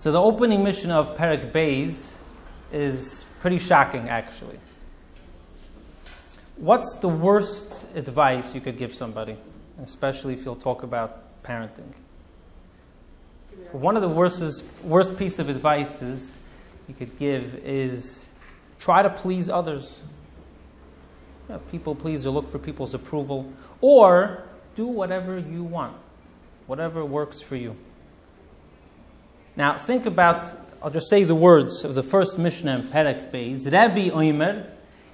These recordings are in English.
So the opening mission of Pirkei is pretty shocking, actually. What's the worst advice you could give somebody, especially if you'll talk about parenting? One of the worst piece of advice you could give is try to please others. People please or look for people's approval, or do whatever you want, whatever works for you. Now think about, I'll just say the words of the first Mishnah in Pirkei. Rabbi Omer,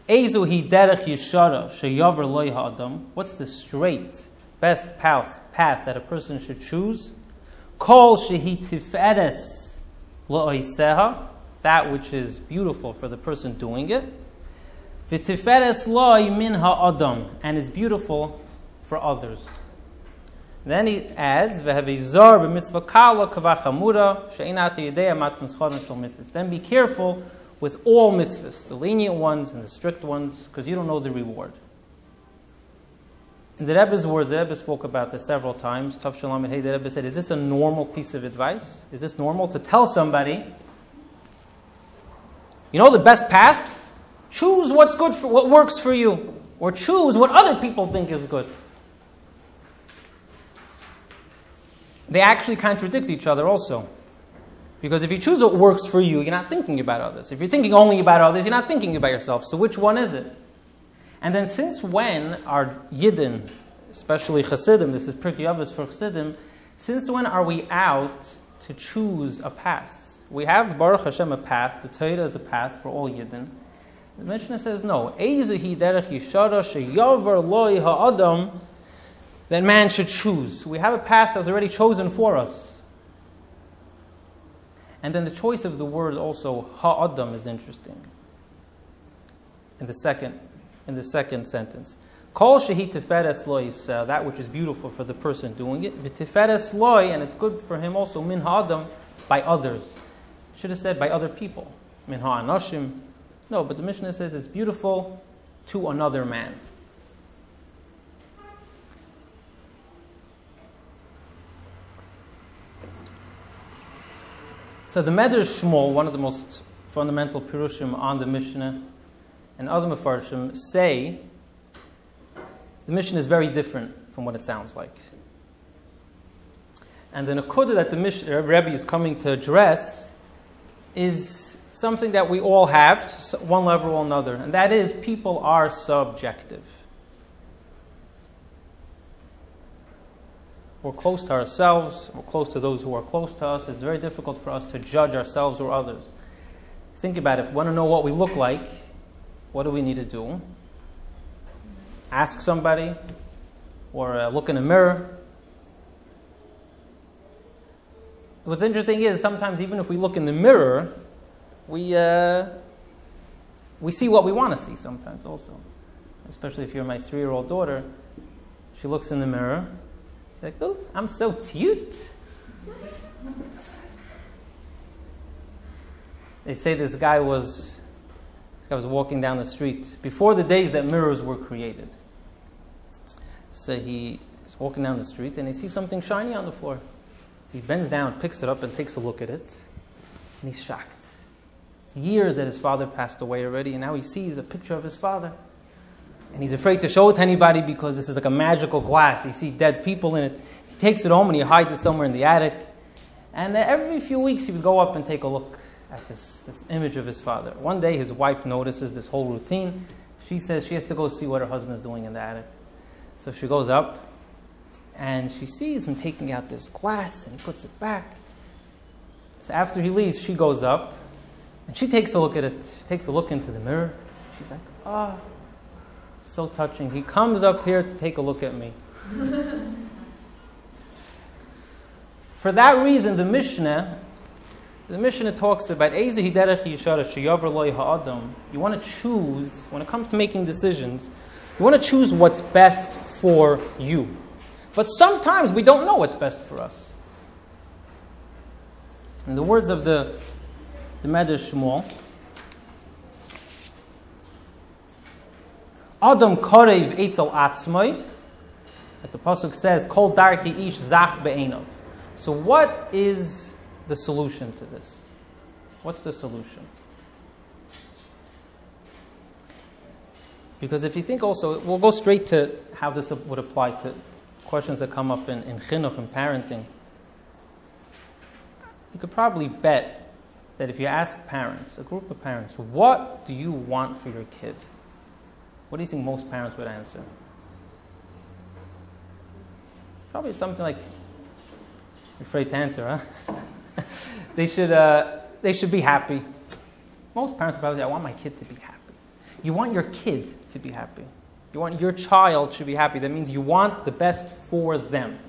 Ezu hi derech yeshara sheyaver lo ha'adam. What's the straight, best path that a person should choose? Kol shehi tiferes lo'iseha, that which is beautiful for the person doing it. V'tiferes lo'i min ha'adam, and is beautiful for others. Then he adds, "V'havizar b'mitzvah kala kavachamura she'inat yedei matan scharon shel mitzvahs." Then be careful with all mitzvahs, the lenient ones and the strict ones, because you don't know the reward. In the Rebbe's words, the Rebbe spoke about this several times. Tav Shalom and Hey, the Rebbe said, "Is this a normal piece of advice? Is this normal to tell somebody, you know the best path? Choose what's good for what works for you, or choose what other people think is good." They actually contradict each other also. Because if you choose what works for you, you're not thinking about others. If you're thinking only about others, you're not thinking about yourself. So which one is it? And then since when are Yidden, especially Chassidim, this is Pirkei Avos for Chassidim, since when are we out to choose a path? We have, Baruch Hashem, a path. The Torah is a path for all Yidden. The Mishnah says no. Eizu hi derech yeshara sheyaver lo ha'adam, that man should choose. We have a path that's already chosen for us. And then the choice of the word also, ha'adam, is interesting. In the second sentence. Kol shehi tiferes lo yisel, that which is beautiful for the person doing it. V'tiferes lo, and it's good for him also, min ha'adam, by others. Should have said by other people. Min ha'anashim. No, but the Mishnah says it's beautiful to another man. So the Medrash Shmuel, one of the most fundamental pirushim on the Mishnah, and other Mefarshim say the Mishnah is very different from what it sounds like. And the Nakuda that the Rabbi is coming to address is something that we all have, to one level or another, and that is people are subjective. We're close to ourselves, we're close to those who are close to us. It's very difficult for us to judge ourselves or others. Think about it. If we want to know what we look like, what do we need to do? Ask somebody, or look in a mirror. What's interesting is sometimes even if we look in the mirror, we see what we want to see sometimes also. Especially if you're my 3-year-old daughter, she looks in the mirror. She's like, "Oh, I'm so cute." They say this guy was walking down the street before the days that mirrors were created. So he's walking down the street and he sees something shiny on the floor. So he bends down, picks it up, and takes a look at it. And he's shocked. It's years that his father passed away already, and now he sees a picture of his father. And he's afraid to show it to anybody because this is like a magical glass. You see dead people in it. He takes it home and he hides it somewhere in the attic. And every few weeks he would go up and take a look at this image of his father. One day his wife notices this whole routine. She says she has to go see what her husband's doing in the attic. So she goes up and she sees him taking out this glass and he puts it back. So after he leaves, she goes up and she takes a look at it. She takes a look into the mirror. She's like, "Oh, so touching. He comes up here to take a look at me." For that reason, the Mishnah talks about Eizu hiderech yeshara sheyaver lo ha'adam. You want to choose, when it comes to making decisions, you want to choose what's best for you. But sometimes we don't know what's best for us. In the words of the Medrash Shmuel, Adam korev eitzel atzmai, that the pasuk says, "Kol darki ish zach be'enav." So what is the solution to this? What's the solution? Because if you think also, we'll go straight to how this would apply to questions that come up in chinuch and parenting. You could probably bet that if you ask parents, a group of parents, what do you want for your kid? What do you think most parents would answer? Probably something like, you're afraid to answer, huh? They should be happy. Most parents probably say, I want my kid to be happy. You want your kid to be happy. You want your child to be happy. That means you want the best for them.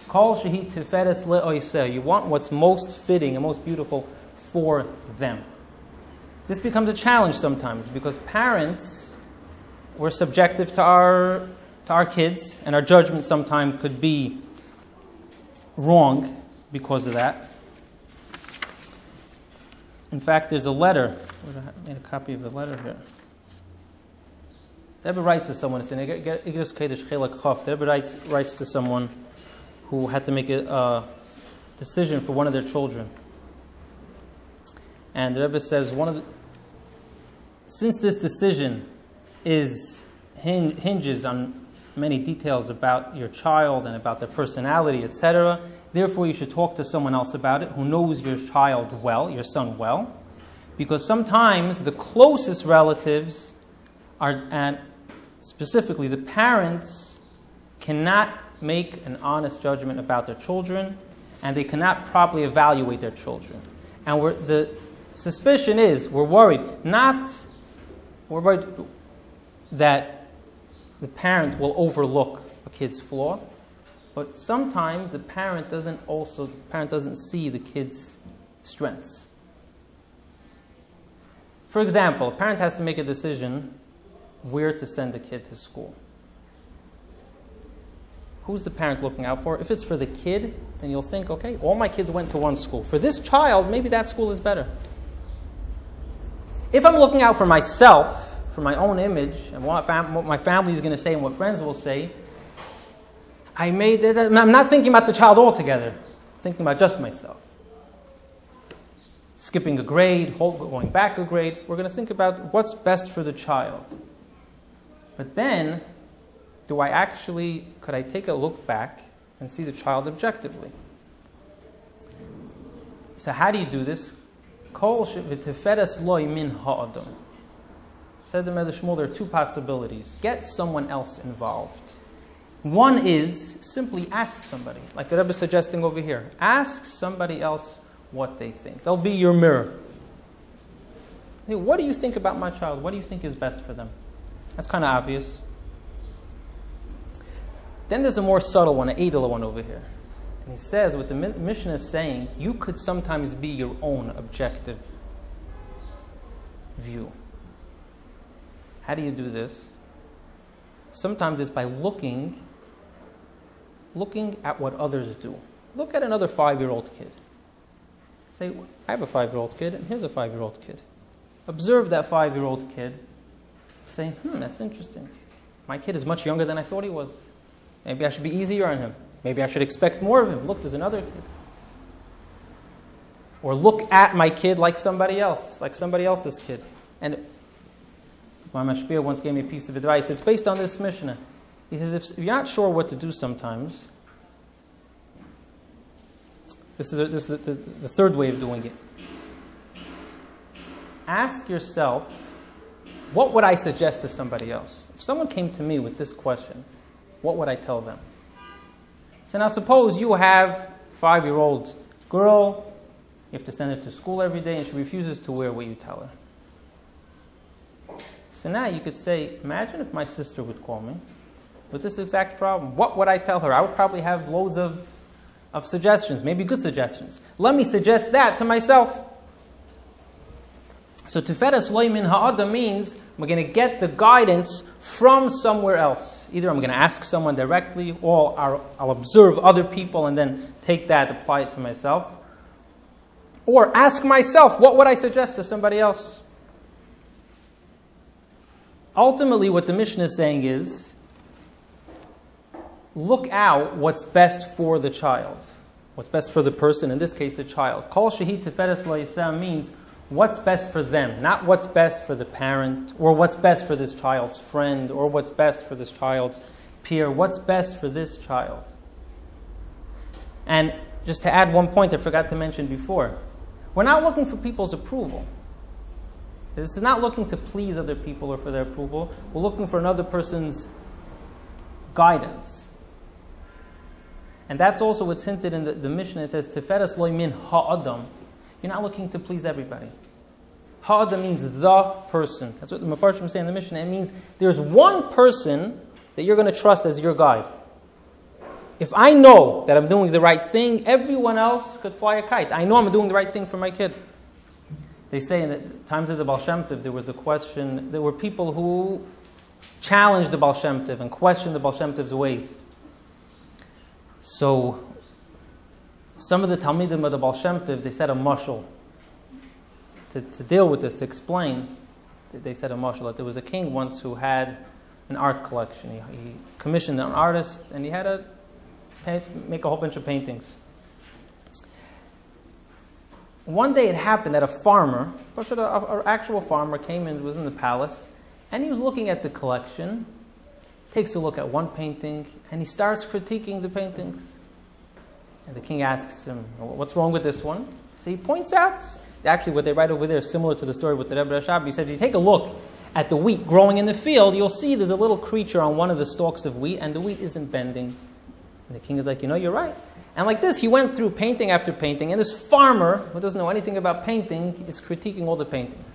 Kol shehi tiferes le'oiseh. You want what's most fitting and most beautiful for them. This becomes a challenge sometimes because parents, we're subjective to our kids, and our judgment sometimes could be wrong because of that. In fact, there's a letter. I made a copy of the letter here. The Rabbi writes to someone. It's in Igros Kedesh Chelak Chaf. The Rabbi writes to someone who had to make a decision for one of their children. And the Rebbe says, since this decision hinges on many details about your child and about their personality, etc., therefore you should talk to someone else about it who knows your child well, your son well, because sometimes the closest relatives are, and specifically the parents, cannot make an honest judgment about their children, and they cannot properly evaluate their children. And the suspicion is, we're worried that the parent will overlook a kid's flaw, but sometimes the parent doesn't see the kid's strengths. For example, a parent has to make a decision where to send the kid to school. Who's the parent looking out for? If it's for the kid, then you'll think, okay, all my kids went to one school. For this child, maybe that school is better. If I'm looking out for myself, for my own image, and what my family is going to say and what friends will say, I'm not thinking about the child altogether. I'm thinking about just myself. Skipping a grade, going back a grade, we're going to think about what's best for the child. But then, could I take a look back and see the child objectively? So how do you do this? Said the Medrash Shmuel, there are two possibilities. Get someone else involved. One is simply ask somebody, like the Rebbe is suggesting over here. Ask somebody else what they think. They'll be your mirror. Hey, what do you think about my child? What do you think is best for them? That's kind of obvious. Then there's a more subtle one, an edel one over here. And he says, what the Mishnah is saying, you could sometimes be your own objective view. How do you do this? Sometimes it's by looking at what others do. Look at another 5-year-old kid. Say, I have a 5-year-old kid, and here's a 5-year-old kid. Observe that 5-year-old kid. Say, that's interesting. My kid is much younger than I thought he was. Maybe I should be easier on him. Maybe I should expect more of him. Look, there's another kid. Or look at my kid like somebody else, like somebody else's kid. And my mashpia once gave me a piece of advice. It's based on this Mishnah. He says, if you're not sure what to do sometimes, this is the third way of doing it. Ask yourself, what would I suggest to somebody else? If someone came to me with this question, what would I tell them? So now suppose you have a 5-year-old girl, you have to send her to school every day, and she refuses to wear what you tell her. So now you could say, imagine if my sister would call me with this exact problem. What would I tell her? I would probably have loads of suggestions, maybe good suggestions. Let me suggest that to myself. So Tiferes Lo Min Ha'adam means we're going to get the guidance from somewhere else. Either I'm going to ask someone directly, or I'll observe other people and then take that, apply it to myself. Or ask myself, what would I suggest to somebody else? Ultimately, what the Mishnah is saying is, look out what's best for the child. what's best for the person, in this case the child. Kol shehi tiferes lo yiseh means what's best for them, not what's best for the parent, or what's best for this child's friend, or what's best for this child's peer. What's best for this child? And just to add one point I forgot to mention before, we're not looking for people's approval. This is not looking to please other people or for their approval. We're looking for another person's guidance. And that's also what's hinted in the Mishnah. It says, Tiferes lo min ha'adam. You're not looking to please everybody. Ha'adam means the person. That's what the Mefarshim say in the Mishnah. It means there's one person that you're going to trust as your guide. If I know that I'm doing the right thing, everyone else could fly a kite. I know I'm doing the right thing for my kid. They say in the times of the Baal Shem Tov, there was a question, there were people who challenged the Baal Shem Tov and questioned the Baal Shem Tov's ways. So, some of the Talmidim of the Baal Shem Tov, they said a mashal. To deal with this, to explain, they said a mashal, that there was a king once who had an art collection. He commissioned an artist, and he had to make a whole bunch of paintings. One day it happened that a farmer, an actual farmer, came in, was in the palace, and he was looking at the collection, takes a look at one painting, and he starts critiquing the paintings. And the king asks him, what's wrong with this one? So he points out, actually what they write over there is similar to the story with the Rebbe Rashab. He said, if you take a look at the wheat growing in the field, you'll see there's a little creature on one of the stalks of wheat, and the wheat isn't bending. And the king is like, you're right. And like this, he went through painting after painting, and this farmer, who doesn't know anything about painting, is critiquing all the paintings.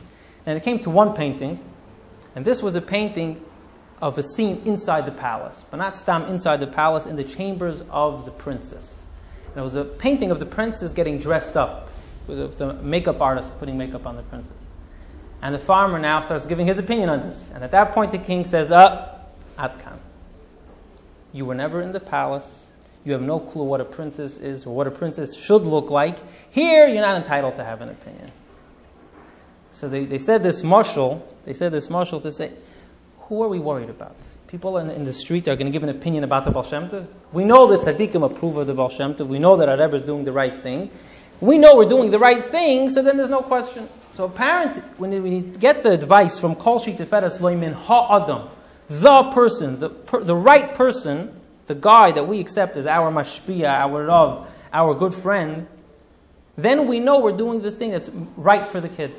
And it came to one painting, and this was a painting of a scene inside the palace, but not stam inside the palace, in the chambers of the princess. And it was a painting of the princess getting dressed up. It was a makeup artist putting makeup on the princess. And the farmer now starts giving his opinion on this. And at that point the king says, Adkan. You were never in the palace. You have no clue what a princess is or what a princess should look like. Here, you're not entitled to have an opinion. So they said this mashal to say, who are we worried about? People in the street are going to give an opinion about the Baal Shem Tov. We know that tzaddikim approve of the Baal Shem Tov. We know that our Rebbe is doing the right thing. We know we're doing the right thing, so then there's no question. So a parent, when we get the advice from Kol Shi Tiferes Lo Min Ha'adam, the person, the right person, the guy that we accept as our mashpia, our rav, our good friend, then we know we're doing the thing that's right for the kid.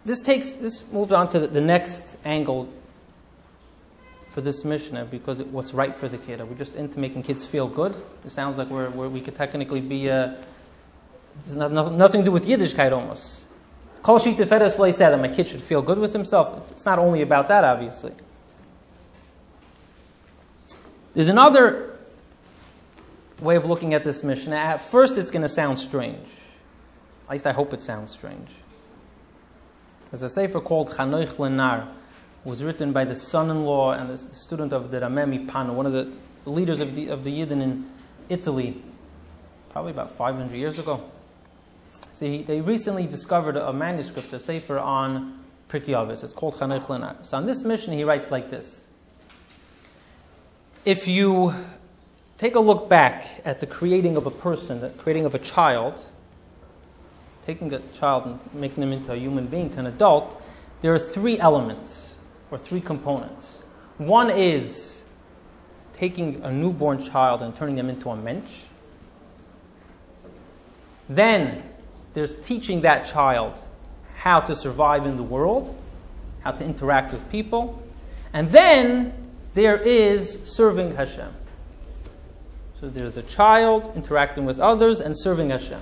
This moves on to the next angle for this Mishnah, because what's right for the kid. Are we just into making kids feel good? It sounds like we could technically be, there's nothing to do with Yiddishkeit almost. Kol Shi Tiferes Lo Yiseh, that my kid should feel good with himself. It's not only about that, obviously. There's another way of looking at this Mishnah. At first it's going to sound strange. At least I hope it sounds strange. There's a sefer called Chanoich Lenar, was written by the son-in-law and the student of the Rameh Mipano, one of the leaders of the Yidden in Italy, probably about 500 years ago. See, they recently discovered a manuscript, a sefer on Pirkei Avos. It's called Chanoich Lenar. So on this Mishnah he writes like this. If you take a look back at the creating of a person, the creating of a child, taking a child and making them into a human being, to an adult, there are three elements, or three components. One is taking a newborn child and turning them into a mensch. Then there's teaching that child how to survive in the world, how to interact with people. And then there is serving Hashem. So there's a child interacting with others and serving Hashem.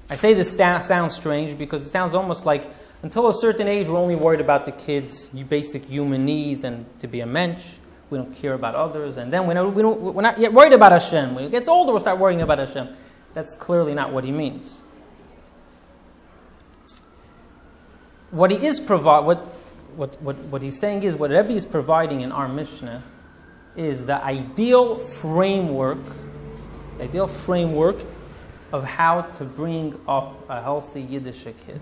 I say this sounds strange because it sounds almost like until a certain age we're only worried about the kids' basic human needs and to be a mensch. We don't care about others. And then we're not yet worried about Hashem. When it gets older, we'll start worrying about Hashem. That's clearly not what he means. What he is what he's saying is, what Rabbi is providing in our Mishnah is the ideal framework of how to bring up a healthy Yiddish kid.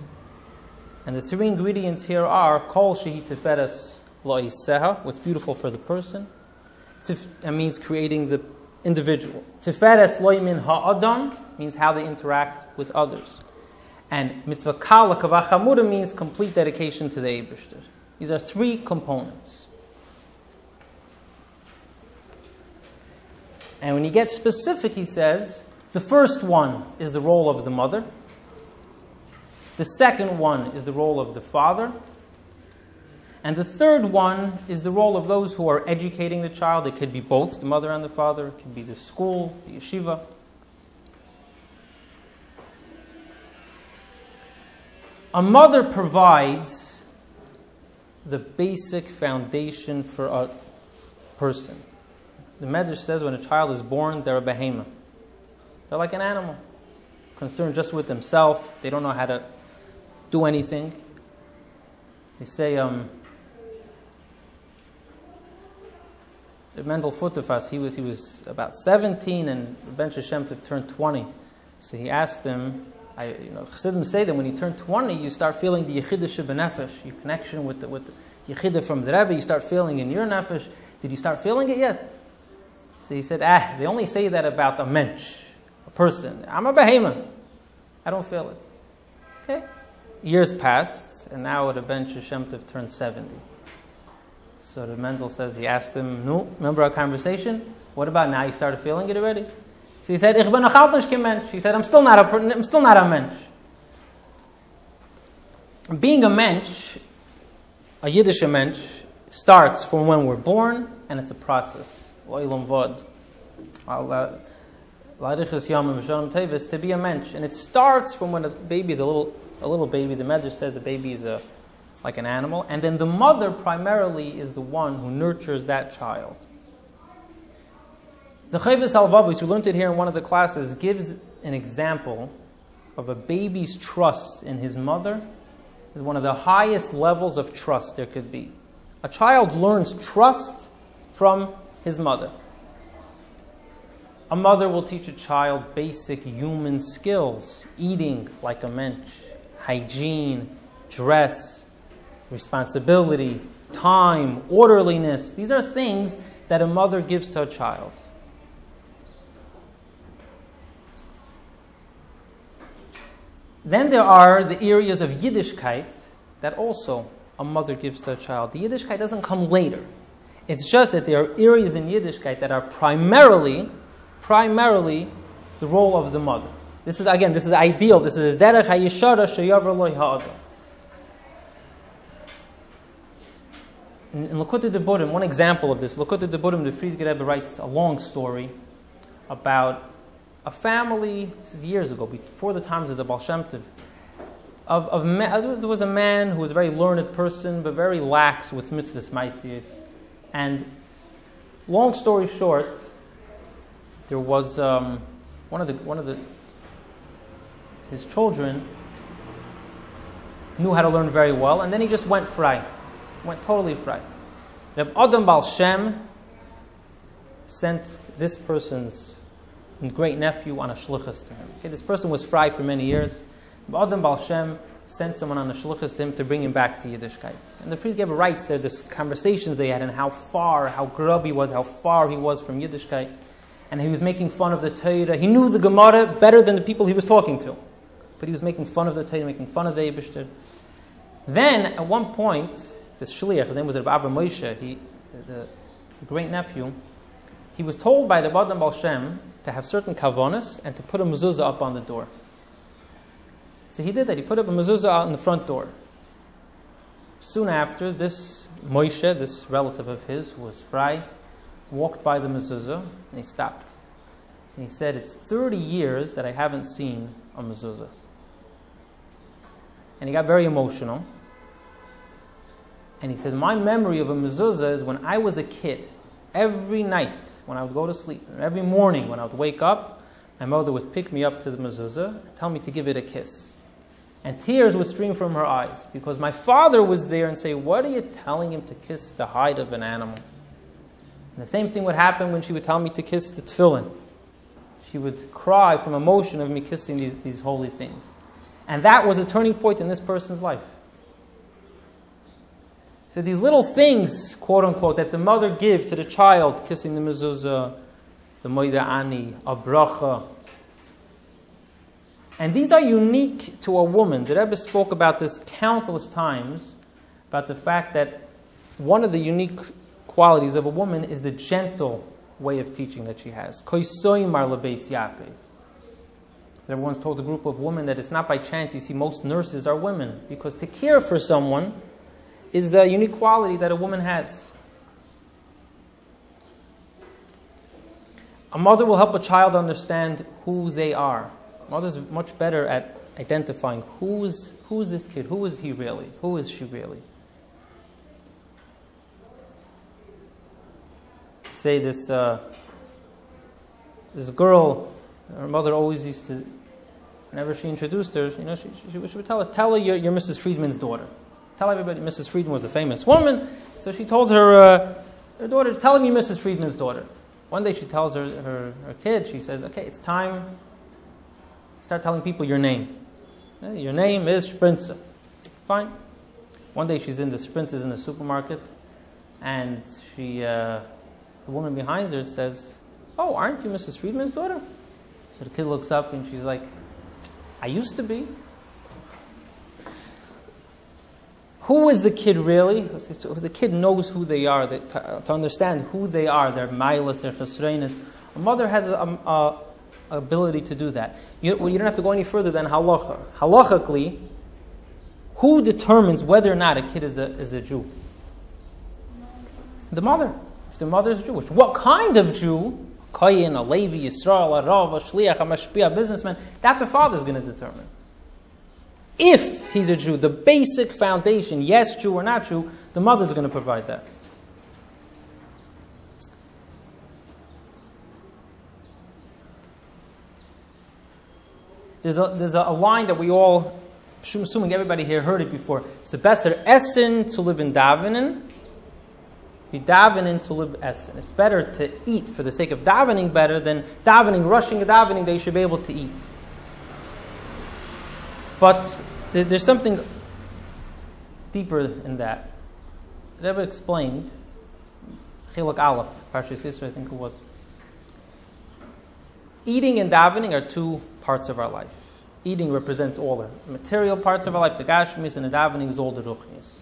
And the three ingredients here are Kol Shehi Tiferes Lo Yiseha, what's beautiful for the person, That means creating the individual. Tiferes loimin ha'adam means how they interact with others. And mitzvah kala kavachamura means complete dedication to the Eibishter. These are three components. And when he gets specific, he says, the first one is the role of the mother. The second one is the role of the father. And the third one is the role of those who are educating the child. It could be both, the mother and the father. It could be the school, the yeshiva. A mother provides the basic foundation for a person. The Medrash says when a child is born, they're a behemoth. They're like an animal, concerned just with themselves. They don't know how to do anything. They say, Mendel Futafas, he was about 17 and Ben Shem turned 20. So he asked him, Chassidim say that when you turn 20, you start feeling the Yechidah Shebenefesh, your connection with the Yechidah from the Rebbe, you start feeling in your Nefesh. Did you start feeling it yet? So he said, they only say that about a mensch, a person. I'm a behemoth. I don't feel it. Okay? Years passed, and now the Ben Shem turned 70. So the Mendel says, he asked him, no, remember our conversation? What about now? You started feeling it already? So he said, Ich bin noch halt nicht kein Mensch. He said, I'm still not a mensch. Being a mensch, a Yiddish mensch, starts from when we're born, and it's a process. To be a mensch. And it starts from when a baby is a little baby. The Medrash says a baby is like an animal. And then the mother primarily is the one who nurtures that child. The Chovos HaLevavos, we learned it here in one of the classes, gives an example of a baby's trust in his mother. Is one of the highest levels of trust there could be. A child learns trust from his mother. A mother will teach a child basic human skills, eating like a mensch, hygiene, dress, responsibility, time, orderliness. These are things that a mother gives to a child. Then there are the areas of Yiddishkeit that also a mother gives to a child. The Yiddishkeit doesn't come later. It's just that there are areas in Yiddishkeit that are primarily the role of the mother. This is ideal. This is derech hayishara sheyavar lo ha'adam. In Likutei Deburim, one example of this, Likutei Deburim, the Friedrich Rebbe writes a long story about a family, this is years ago, before the times of the Baal Shem Tov, there was a man who was a very learned person, but very lax with mitzvahs ma'asiyos. And long story short, there was his children knew how to learn very well, and then he just went totally fry. Reb Adam Baal Shem sent this person's great nephew on a shluchas to him. Okay, this person was fry for many years. Reb Adam Baal Shem sent someone on a shluchas to him to bring him back to Yiddishkeit. And the Friedrich Rebbe writes there this conversations they had and how grub he was, how far he was from Yiddishkeit. And he was making fun of the Torah. He knew the Gemara better than the people he was talking to. But he was making fun of the Torah, making fun of the Eibishter. Then, at one point, this shliach, his name was Rabbi Moshe, the great nephew, he was told by the Adam Baal Shem to have certain kavanas and to put a mezuzah up on the door. So he did that. He put up a mezuzah out on the front door. Soon after, this Moshe, this relative of his, who was fry, walked by the mezuzah and he stopped. And he said, it's 30 years that I haven't seen a mezuzah. And he got very emotional. And he said, my memory of a mezuzah is when I was a kid, every night when I would go to sleep, and every morning when I would wake up, my mother would pick me up to the mezuzah and tell me to give it a kiss. And tears would stream from her eyes because my father was there and say, what are you telling him to kiss the hide of an animal? And the same thing would happen when she would tell me to kiss the tefillin. She would cry from emotion of me kissing these holy things. And that was a turning point in this person's life. So these little things, quote unquote, that the mother gives to the child, kissing the mezuzah, the moida ani, a bracha. And these are unique to a woman. The Rebbe spoke about this countless times, about the fact that one of the unique qualities of a woman is the gentle way of teaching that she has. There once told a group of women that it's not by chance you see most nurses are women, because to care for someone is the unique quality that a woman has. A mother will help a child understand who they are. A mother's much better at identifying who is this kid, who is he really, who is she really. Say this girl, her mother always used to, whenever she introduced her, she would tell her you're Mrs. Friedman's daughter. Tell everybody Mrs. Friedman was a famous woman. So she told her daughter, tell me Mrs. Friedman's daughter. One day she tells her kid, she says, okay, it's time, start telling people your name. Your name is Sprinzer. Fine. One day she's in the Sprinzers in the supermarket, and the woman behind her says, oh, aren't you Mrs. Friedman's daughter? So the kid looks up and she's like, I used to be. Who is the kid really? The kid knows who they are, to understand who they are, their mailas, their chesreinis. A mother has an ability to do that. You don't have to go any further than halacha. Halachically, who determines whether or not a kid is a Jew? The mother. If the mother is Jewish. What kind of Jew? Kohen, a Levi, Yisrael, a Rav, a Shliach, a Mashpia, a businessman, that the father is going to determine. If he's a Jew, the basic foundation, yes, Jew or not Jew, the mother is going to provide that. There's a line that we all, assuming everybody here heard it before. It's a better essen to live in davening, be davening to live essen. It's better to eat for the sake of davening better than davening, rushing a davening that you should be able to eat. But there's something deeper in that. The Rebbe explained, Chiluk Aleph, Parshas Yisro, I think it was. Eating and davening are two parts of our life. Eating represents all the material parts of our life, the gashmis, and the davening is all the ruchnis.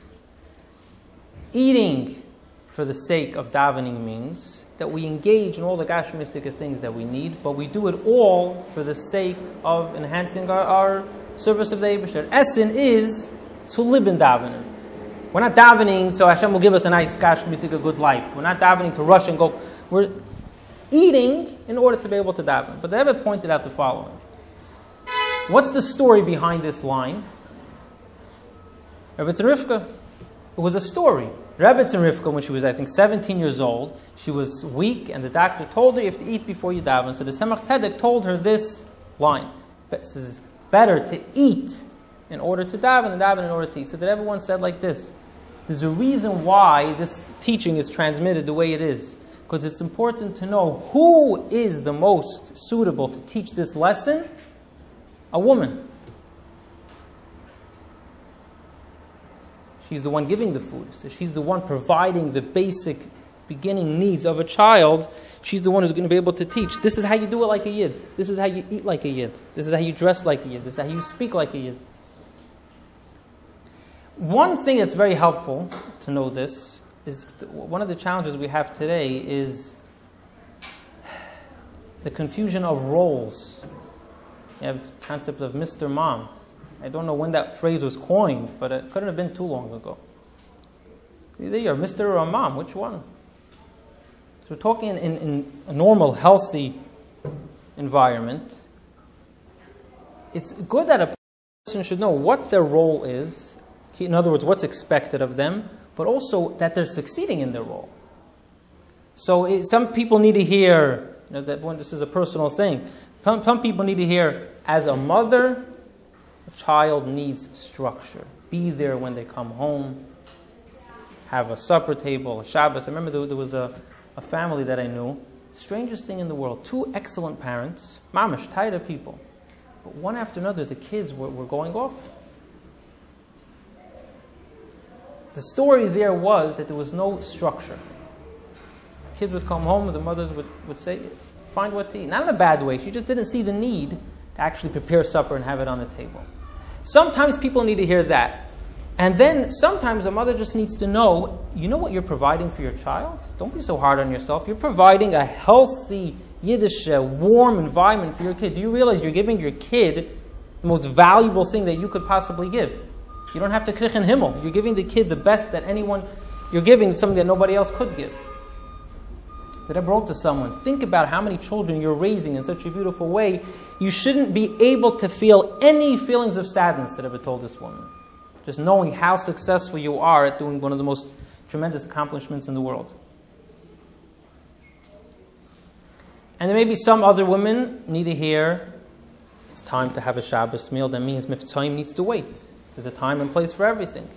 Eating for the sake of davening means that we engage in all the gashmistic things that we need, but we do it all for the sake of enhancing our service of the Eibusher. Essen is to live in davening. We're not davening so Hashem will give us a nice gashmistic, a good life. We're not davening to rush and go. We're eating in order to be able to daven. But the Rebbe pointed out the following. What's the story behind this line? Rebbe Rivka. It was a story. Rebbe Rivka, when she was, I think, 17 years old, she was weak, and the doctor told her you have to eat before you daven. So the Tzemach Tzedek told her this line. It says, better to eat in order to daven and daven in order to eat. So that everyone said like this. There's a reason why this teaching is transmitted the way it is. Because it's important to know who is the most suitable to teach this lesson. A woman. She's the one giving the food. So she's the one providing the basic beginning needs of a child. She's the one who's going to be able to teach. This is how you do it like a yid. This is how you eat like a yid. This is how you dress like a yid. This is how you speak like a yid. One thing that's very helpful to know this is one of the challenges we have today is the confusion of roles. You have the concept of Mr. Mom. I don't know when that phrase was coined, but it couldn't have been too long ago. Either you're Mr. or a mom, which one? So we're talking in a normal, healthy environment. It's good that a person should know what their role is, in other words, what's expected of them, but also that they're succeeding in their role. So some people need to hear, that when this is a personal thing, some people need to hear, as a mother, a child needs structure. Be there when they come home. Have a supper table, a Shabbos. I remember there was a family that I knew. Strangest thing in the world. Two excellent parents. Mamish, tired people. But one after another, the kids were going off. The story there was that there was no structure. Kids would come home and the mothers would say, find what to eat. Not in a bad way. She just didn't see the need to actually prepare supper and have it on the table. Sometimes people need to hear that. And then sometimes a mother just needs to know, you know what you're providing for your child? Don't be so hard on yourself. You're providing a healthy, Yiddish, warm environment for your kid. Do you realize you're giving your kid the most valuable thing that you could possibly give? You don't have to krich in himmel. You're giving the kid the best that anyone, you're giving something that nobody else could give. That I brought to someone, think about how many children you're raising in such a beautiful way. You shouldn't be able to feel any feelings of sadness that I've told this woman. Just knowing how successful you are at doing one of the most tremendous accomplishments in the world. And there may be some other women need to hear, it's time to have a Shabbos meal. That means Miftzayim needs to wait. There's a time and place for everything.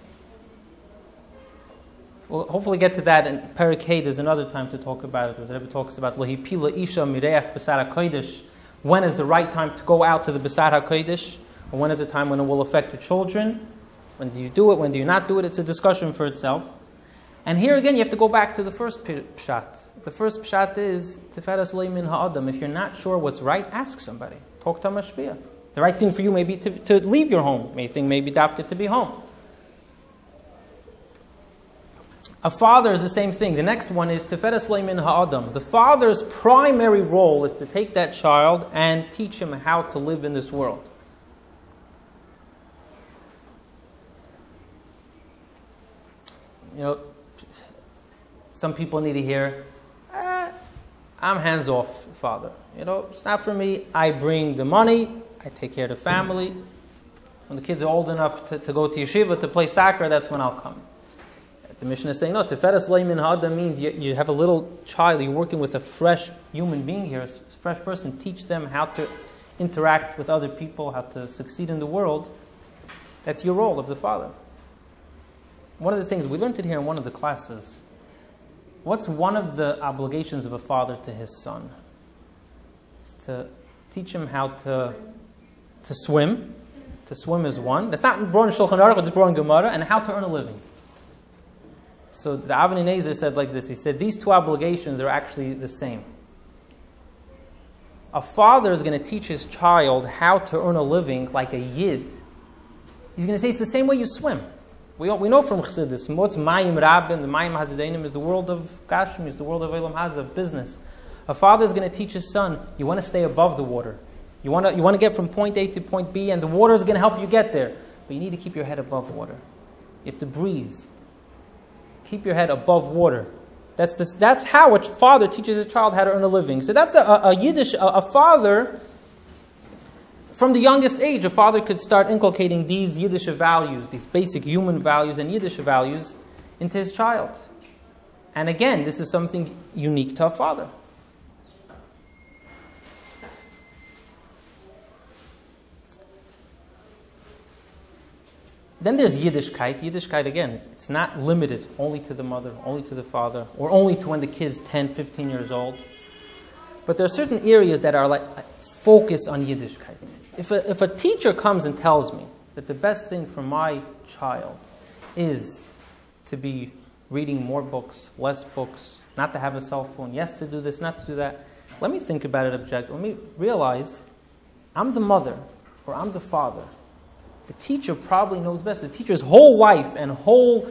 We'll hopefully get to that in Pirkei. There's another time to talk about it. Where the Rebbe talks about Lahipila Isha Mireach B'Sar HaKodesh. When is the right time to go out to the B'Sar HaKodesh? Or when is the time when it will affect the children? When do you do it? When do you not do it? It's a discussion for itself. And here again, you have to go back to the first pshat. The first pshat is Tiferes Lo Min Ha'adam. If you're not sure what's right, ask somebody. Talk to a mashpia. The right thing for you may be to leave your home. Maybe dafka to be home. A father is the same thing. The next one is Tiferes Lo Min Ha'adam. The father's primary role is to take that child and teach him how to live in this world. You know, some people need to hear, I'm hands-off, father. You know, it's not for me. I bring the money. I take care of the family. When the kids are old enough to go to yeshiva, to play soccer, that's when I'll come. The Mishnah is saying, no, Tiferes Lo Min Ha'adam means you have a little child, you're working with a fresh human being here, a fresh person. Teach them how to interact with other people, how to succeed in the world. That's your role of the father. One of the things, we learned it here in one of the classes. What's one of the obligations of a father to his son? It's to teach him how to swim. To swim is one. That's not brought in Shulchan Aruch, it's brought in Gemara. And how to earn a living. So the Avnei Nezer said like this. He said, these two obligations are actually the same. A father is going to teach his child how to earn a living like a yid. He's going to say it's the same way you swim. We know from Chassidus, what's Mayim Rabbim, the Mayim Hazadenim is the world of Gashmi, is the world of Elam Hazah, of business. A father is going to teach his son, you want to stay above the water. You want to get from point A to point B, and the water is going to help you get there. But you need to keep your head above water. You have to breathe. Keep your head above water. That's how a father teaches a child how to earn a living. So that's a father. From the youngest age, a father could start inculcating these Yiddish values, these basic human values and Yiddish values into his child. And again, this is something unique to a father. Then there's Yiddishkeit. Yiddishkeit, again, it's not limited only to the mother, only to the father, or only to when the kid's 10, 15 years old. But there are certain areas that are like focus on Yiddishkeit. If a teacher comes and tells me that the best thing for my child is to be reading more books, less books, not to have a cell phone, yes to do this, not to do that, let me think about it objectively. Let me realize I'm the mother or I'm the father. The teacher probably knows best. The teacher's whole life and whole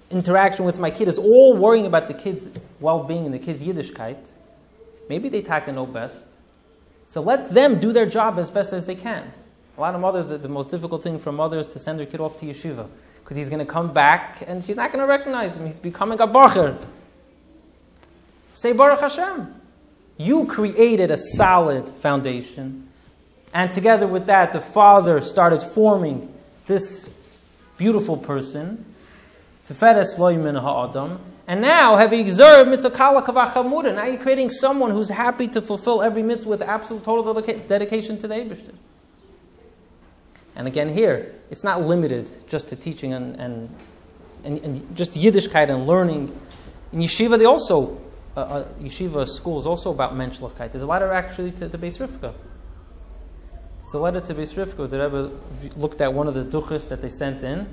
interaction with my kid is all worrying about the kid's well-being and the kid's Yiddishkeit. Maybe they know best. So let them do their job as best as they can. A lot of mothers, the most difficult thing for mothers is to send their kid off to yeshiva. Because he's going to come back and she's not going to recognize him. He's becoming a bacher. Say Baruch Hashem. You created a solid foundation. And together with that, the father started forming this beautiful person. Tiferes Lo Min Ha'adam. And now, now you're creating someone who's happy to fulfill every mitzvah with absolute total dedication to the Eibishter. And again here, it's not limited just to teaching and just Yiddishkeit and learning. In yeshiva, they also, yeshiva school is also about menschlichkeit. There's a letter actually to Beis Rivka. It's a letter to Beis Rivka. The Rebbe looked at one of the duchas that they sent in.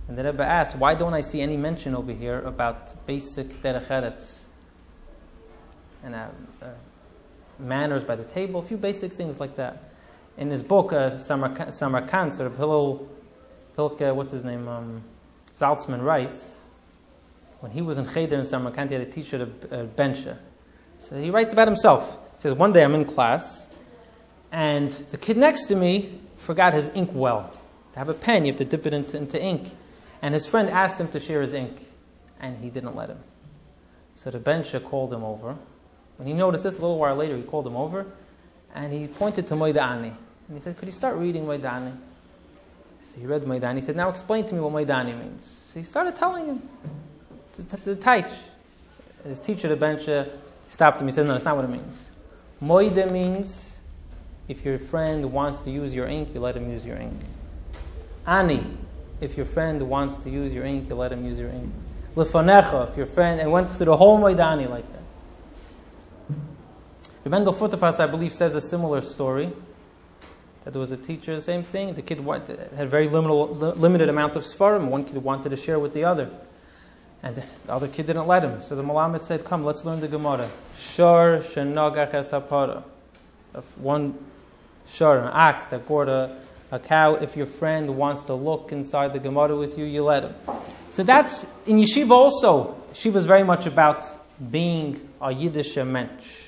And the Rebbe asked, why don't I see any mention over here about basic derech eretz and manners by the table, a few basic things like that. In his book, Samarkand, sort of Pirkei, what's his name, Zaltzman writes, when he was in Cheder in Samarkand, he had a teacher, a bencher. So he writes about himself. He says, one day I'm in class, and the kid next to me forgot his ink well. To have a pen, you have to dip it into ink. And his friend asked him to share his ink, and he didn't let him. So the bencher called him over. When he noticed this, a little while later, he called him over, and he pointed to Moidani. And he said, could you start reading Moidani? So he read Moidani. He said, now explain to me what Moidani means. So he started telling him the taich. His teacher, the bencher, stopped him. He said, no, that's not what it means. Moide means, if your friend wants to use your ink, you let him use your ink. Ani, if your friend wants to use your ink, you let him use your ink. Lefanecha, if your friend, and went through the whole Moidani like that. Mendel Futterfass, I believe, says a similar story. That there was a teacher, the same thing. The kid had a very limited amount of svarim. One kid wanted to share with the other. And the other kid didn't let him. So the Malamed said, come, let's learn the Gemara. Shor shenogach es hapara. One shor, an ox that gored a cow. If your friend wants to look inside the Gemara with you, you let him. So that's, in yeshiva also, yeshiva is very much about being a Yiddish mensch.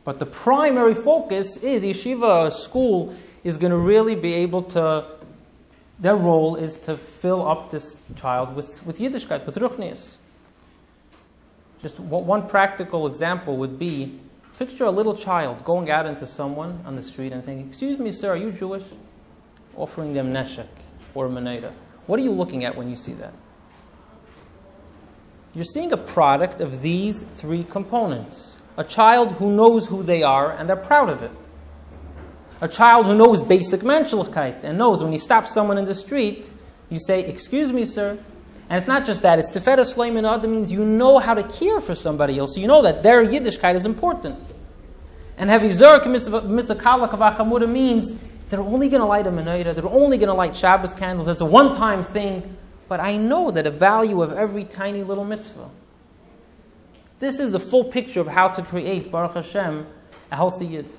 But the primary focus is yeshiva, a school, is going to really be able to, their role is to fill up this child with Yiddishkeit, with Ruchnius. Just one practical example would be, picture a little child going out into someone on the street and saying, excuse me, sir, are you Jewish? Offering them neshek or menorah. What are you looking at when you see that? You're seeing a product of these three components. A child who knows who they are and they're proud of it. A child who knows basic menschlichkeit and knows when you stop someone in the street, you say, excuse me, sir. And it's not just that, it's Tiferes Shleim and Other means you know how to care for somebody else. So you know that their Yiddishkeit is important. And Heavy Zerk Mitzvah Kala Kavachamura means they're only going to light a menorah, they're only going to light Shabbos candles. It's a one-time thing. But I know that the value of every tiny little mitzvah. This is the full picture of how to create, Baruch Hashem, a healthy Yid.